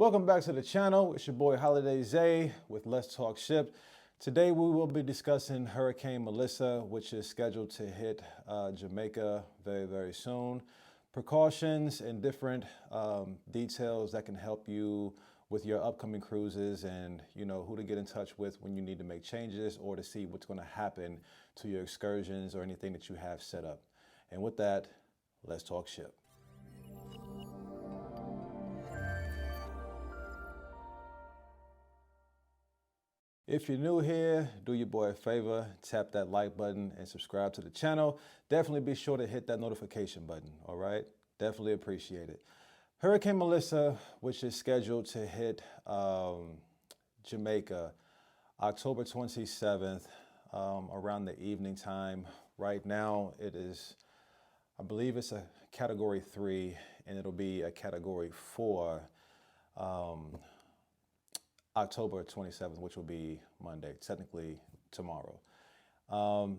Welcome back to the channel. It's your boy Holiday Zay with Let's Talk Ship. Today we will be discussing Hurricane Melissa, which is scheduled to hit Jamaica very soon. Precautions and different details that can help you with your upcoming cruises, and who to get in touch with when you need to make changes or to see what's going to happen to your excursions or anything that you have set up. And with that, let's talk ship. If you're new here, do your boy a favor, tap that like button and subscribe to the channel. Definitely be sure to hit that notification button, all right? Definitely appreciate it. Hurricane Melissa, which is scheduled to hit Jamaica October 27th, around the evening time. Right now it is, I believe it's a Category 3, and it'll be a Category 4 October 27th, which will be Monday, technically tomorrow.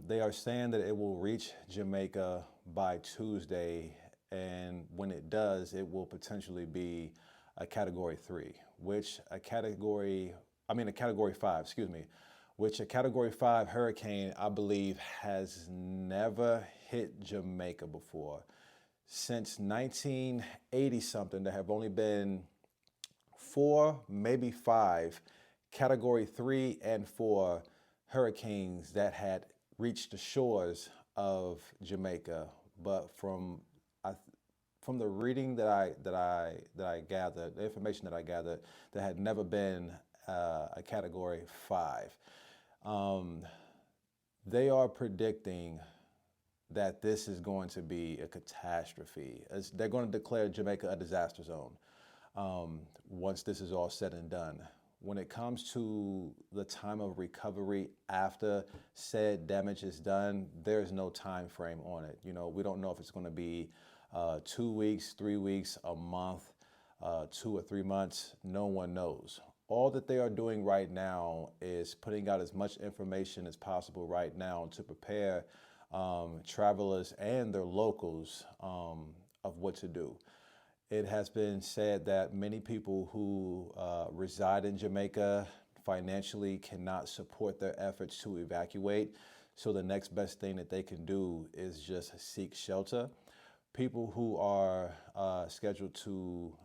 They are saying that it will reach Jamaica by Tuesday, and when it does, it will potentially be a Category 3, which a Category 5, excuse me, which a Category 5 hurricane, I believe, has never hit Jamaica before. Since 1980 something, there have only been 4, maybe 5 Category 3 and 4 hurricanes that had reached the shores of Jamaica. But from the reading that I gathered, the information that I gathered, there had never been a Category 5. They are predicting that this is going to be a catastrophe. They're going to declare Jamaica a disaster zone once this is all said and done. When it comes to the time of recovery after said damage is done, there's no time frame on it. We don't know if it's going to be 2 weeks, 3 weeks, a month, 2 or 3 months. No one knows. All that they are doing right now is putting out as much information as possible right now to prepare travelers and their locals of what to do. It has been said that many people who reside in Jamaica financially cannot support their efforts to evacuate. So the next best thing that they can do is just seek shelter. People who are scheduled to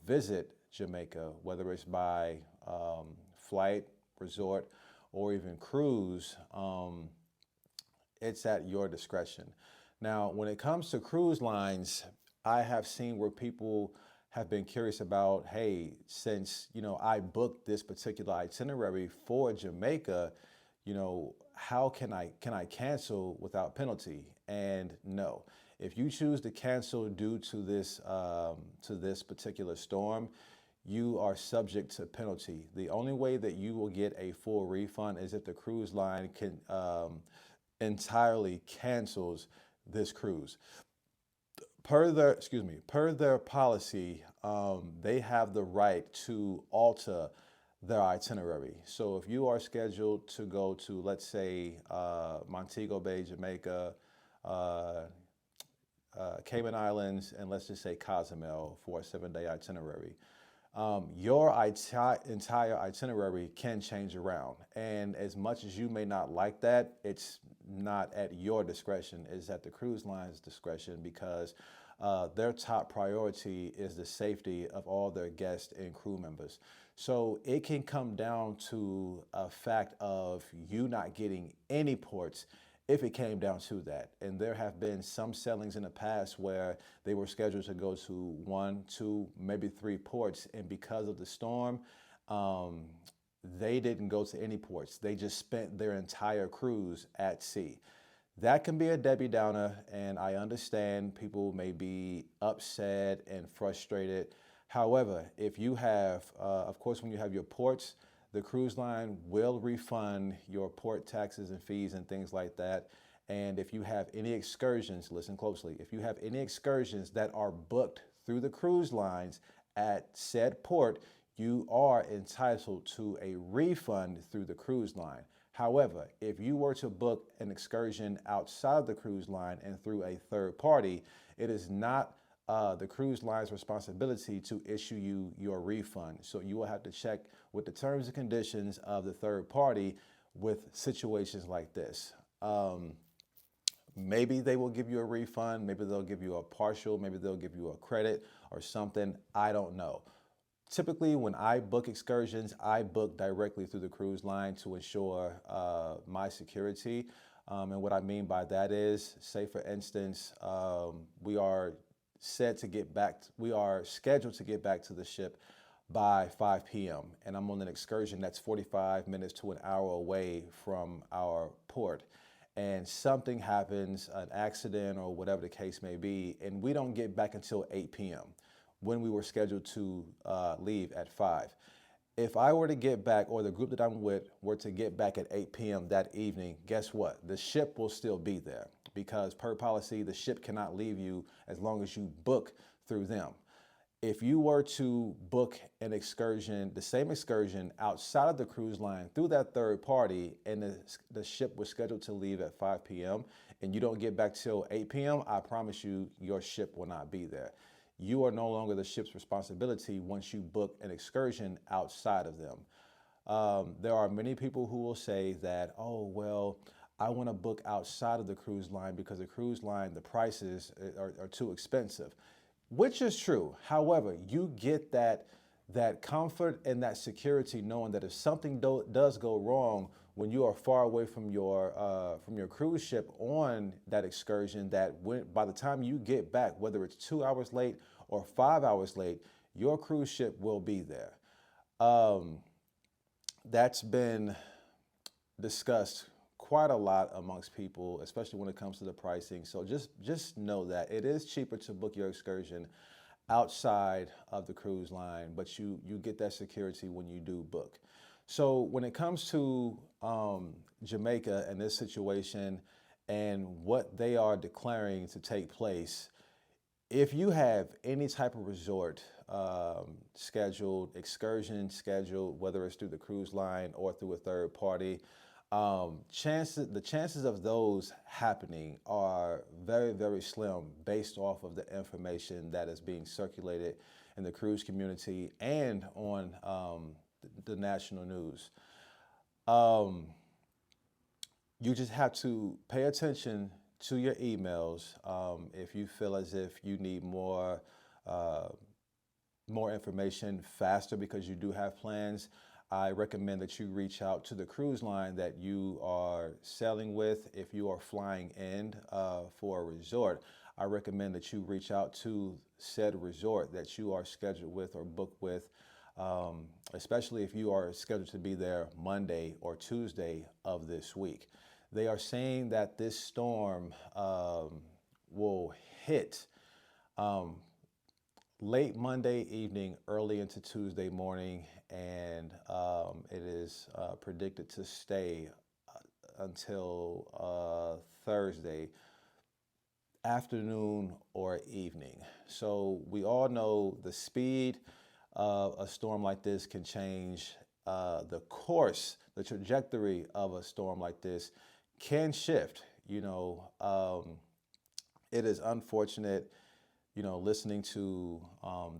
visit Jamaica, whether it's by flight, resort, or even cruise, it's at your discretion. Now, when it comes to cruise lines, I have seen where people have been curious about, hey, since, I booked this particular itinerary for Jamaica, how can I cancel without penalty? And no, if you choose to cancel due to this particular storm, you are subject to penalty. The only way that you will get a full refund is if the cruise line can entirely cancels this cruise. Per their policy, they have the right to alter their itinerary. So if you are scheduled to go to, let's say, Montego Bay, Jamaica, Cayman Islands, and let's just say Cozumel for a 7-day itinerary, your entire itinerary can change around. And as much as you may not like that, it's not at your discretion, it's at the cruise line's discretion, because their top priority is the safety of all their guests and crew members. So it can come down to a fact of you not getting any ports if it came down to that. And there have been some sailings in the past where they were scheduled to go to 1, 2, maybe 3 ports, and because of the storm, they didn't go to any ports. They just spent their entire cruise at sea. That can be a Debbie Downer, and I understand people may be upset and frustrated. However, if you have, of course, when you have your ports, the cruise line will refund your port taxes and fees and things like that. And if you have any excursions, listen closely, if you have any excursions that are booked through the cruise lines at said port, you are entitled to a refund through the cruise line. However, if you were to book an excursion outside the cruise line and through a third party, it is not the cruise line's responsibility to issue you your refund. So you will have to check with the terms and conditions of the third party with situations like this. Maybe they will give you a refund, maybe they'll give you a partial, maybe they'll give you a credit or something. I don't know. Typically, when I book excursions, I book directly through the cruise line to ensure my security. And what I mean by that is, say for instance, we are we are scheduled to get back to the ship by 5 p.m. and I'm on an excursion that's 45 minutes to an hour away from our port. And something happens, an accident or whatever the case may be, and we don't get back until 8 p.m. when we were scheduled to leave at 5. If I were to get back, or the group that I'm with were to get back at 8 p.m. that evening, guess what? The ship will still be there, because per policy, the ship cannot leave you as long as you book through them. If you were to book an excursion, the same excursion outside of the cruise line through that third party, and the ship was scheduled to leave at 5 p.m. and you don't get back till 8 p.m., I promise you, your ship will not be there. You are no longer the ship's responsibility once you book an excursion outside of them. There are many people who will say that, oh, well, I want to book outside of the cruise line because the cruise line, the prices are too expensive, which is true. However, you get that comfort and that security knowing that if something does go wrong when you are far away from your cruise ship on that excursion, that by the time you get back, whether it's 2 hours late or 5 hours late, your cruise ship will be there. That's been discussed quite a lot amongst people, especially when it comes to the pricing. So just know that it is cheaper to book your excursion outside of the cruise line, but you get that security when you do book. So when it comes to Jamaica and this situation and what they are declaring to take place, if you have any type of resort scheduled, excursion scheduled, whether it's through the cruise line or through a third party, the chances of those happening are very, very slim based off of the information that is being circulated in the cruise community and on the national news. You just have to pay attention to your emails. If you feel as if you need more information faster because you do have plans, I recommend that you reach out to the cruise line that you are sailing with. If you are flying in for a resort, I recommend that you reach out to said resort that you are scheduled with or booked with, especially if you are scheduled to be there Monday or Tuesday of this week. They are saying that this storm will hit late Monday evening, early into Tuesday morning, and it is predicted to stay until Thursday afternoon or evening. So we all know the speed of a storm like this can change. The course, the trajectory of a storm like this can shift. It is unfortunate, listening to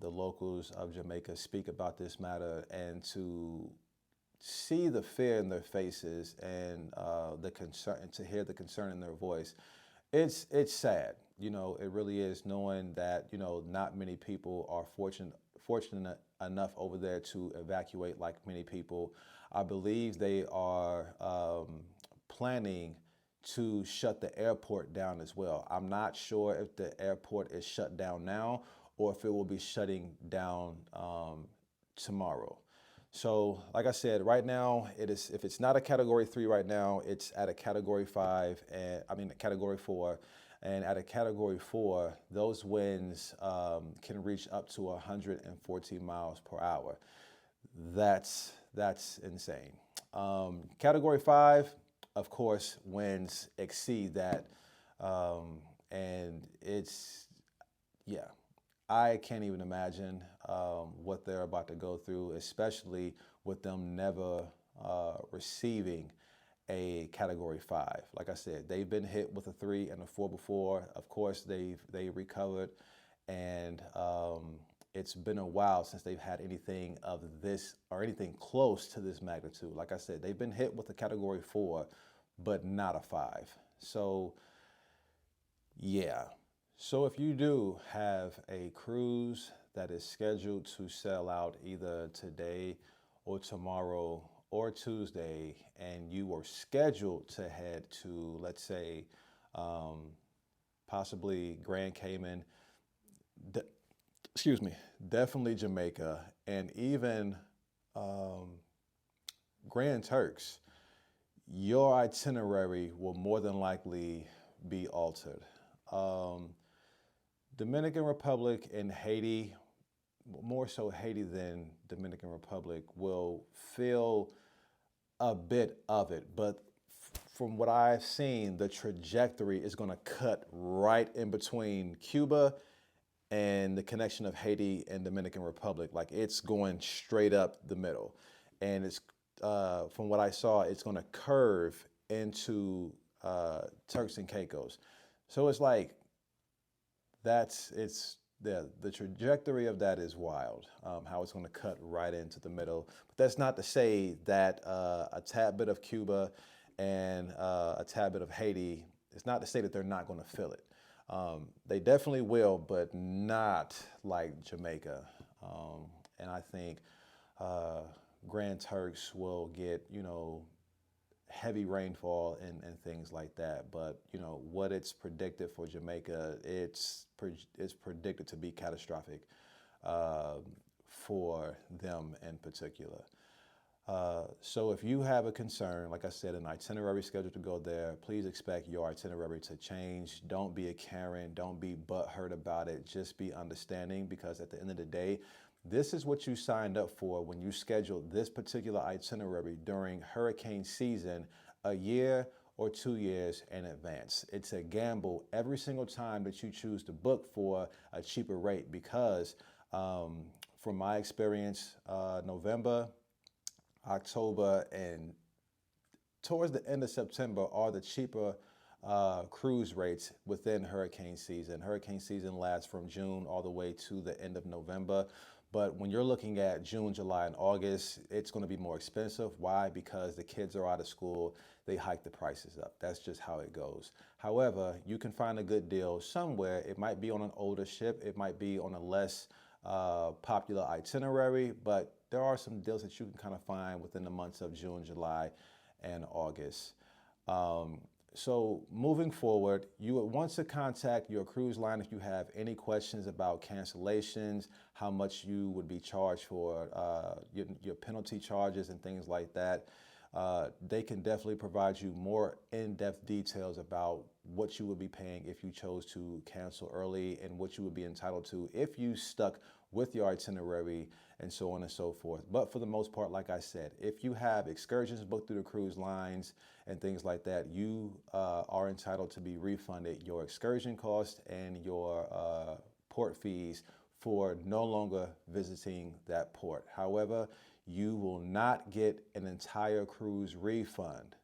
the locals of Jamaica speak about this matter and to see the fear in their faces and the concern, and to hear the concern in their voice. It's sad, it really is, knowing that, not many people are fortunate enough over there to evacuate like many people. I believe they are planning to shut the airport down as well. I'm not sure if the airport is shut down now or if it will be shutting down tomorrow. So like I said, right now, if it's not a Category 3 right now, it's at a Category 5, a Category 4. And at a Category 4, those winds can reach up to 114 miles per hour. That's insane. Category 5, of course, winds exceed that. And I can't even imagine what they're about to go through, especially with them never receiving a Category 5. Like I said, they've been hit with a 3 and a 4 before. Of course, they recovered and it's been a while since they've had anything of this or anything close to this magnitude. Like I said, they've been hit with a Category 4, but not a 5. So yeah. So if you do have a cruise that is scheduled to sell out either today or tomorrow or Tuesday, and you were scheduled to head to, let's say, um, possibly Grand Cayman, de- excuse me, definitely Jamaica, and even um, Grand Turks, your itinerary will more than likely be altered. Um, Dominican Republic and Haiti, more so Haiti than Dominican Republic, will feel a bit of it. But from what I've seen, the trajectory is going to cut right in between Cuba and the connection of Haiti and Dominican Republic. Like it's going straight up the middle. And it's, from what I saw, it's going to curve into Turks and Caicos. So it's like it's the trajectory of that is wild. How it's going to cut right into the middle. But that's not to say that a tad bit of Cuba and a tad bit of Haiti. It's not to say that they're not going to feel it. They definitely will, but not like Jamaica. And I think uh, Grand Turks will get, heavy rainfall and things like that. But what it's predicted for Jamaica, it's predicted to be catastrophic uh, for them in particular. So if you have a concern, like I said, an itinerary scheduled to go there, please expect your itinerary to change. Don't be a Karen. Don't be butthurt about it. Just be understanding, because at the end of the day, this is what you signed up for when you scheduled this particular itinerary during hurricane season a year or 2 years in advance. It's a gamble every single time that you choose to book for a cheaper rate, because from my experience, November, October, and towards the end of September are the cheaper cruise rates within hurricane season. Hurricane season lasts from June all the way to the end of November. But when you're looking at June, July, and August, it's going to be more expensive. Why? Because the kids are out of school. They hike the prices up. That's just how it goes. However, you can find a good deal somewhere. It might be on an older ship. It might be on a less popular itinerary, but there are some deals that you can kind of find within the months of June, July, and August. Um, so moving forward, you would want to contact your cruise line if you have any questions about cancellations, how much you would be charged for your penalty charges and things like that. They can definitely provide you more in-depth details about what you would be paying if you chose to cancel early, and what you would be entitled to if you stuck with your itinerary, and so on and so forth. But for the most part, like I said, if you have excursions booked through the cruise lines and things like that, you are entitled to be refunded your excursion costs and your port fees for no longer visiting that port. However, you will not get an entire cruise refund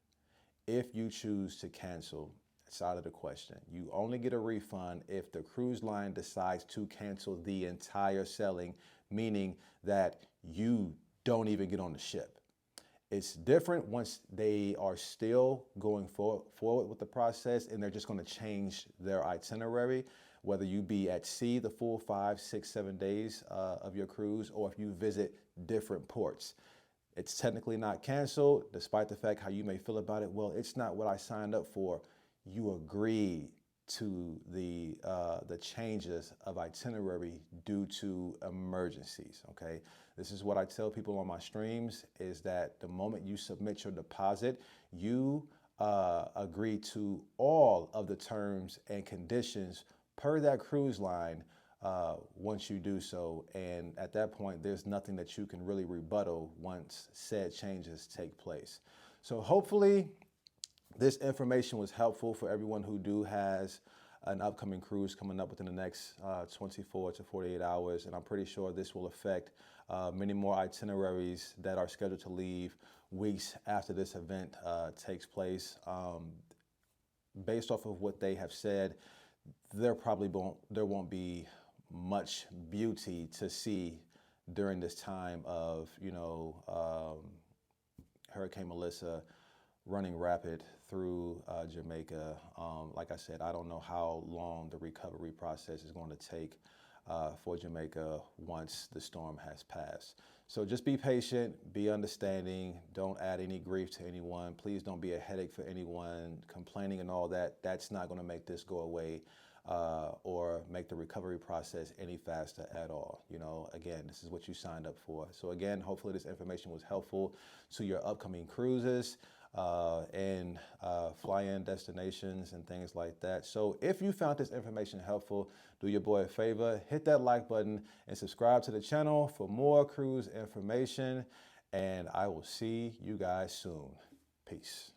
if you choose to cancel. It's out of the question. You only get a refund if the cruise line decides to cancel the entire sailing, meaning that you don't even get on the ship. It's different once they are still going forward with the process and they're just going to change their itinerary, whether you be at sea the full 5, 6, 7 days of your cruise, or if you visit different ports. It's technically not canceled, despite the fact how you may feel about it. Well, it's not what I signed up for. You agreed to the changes of itinerary due to emergencies, okay? This is what I tell people on my streams, is that the moment you submit your deposit, you agree to all of the terms and conditions per that cruise line once you do so. And at that point, there's nothing that you can really rebuttal once said changes take place. So hopefully this information was helpful for everyone who has an upcoming cruise coming up within the next 24 to 48 hours. And I'm pretty sure this will affect many more itineraries that are scheduled to leave weeks after this event takes place. Based off of what they have said, there won't be much beauty to see during this time of, Hurricane Melissa running rapid through Jamaica. Like I said, I don't know how long the recovery process is going to take for Jamaica once the storm has passed. So just be patient, be understanding, don't add any grief to anyone. Please don't be a headache for anyone. Complaining and all that, that's not going to make this go away or make the recovery process any faster at all. Again, this is what you signed up for. So again, hopefully this information was helpful to your upcoming cruises and fly-in destinations and things like that. So if you found this information helpful, do your boy a favor, hit that like button and subscribe to the channel for more cruise information. And I will see you guys soon. Peace.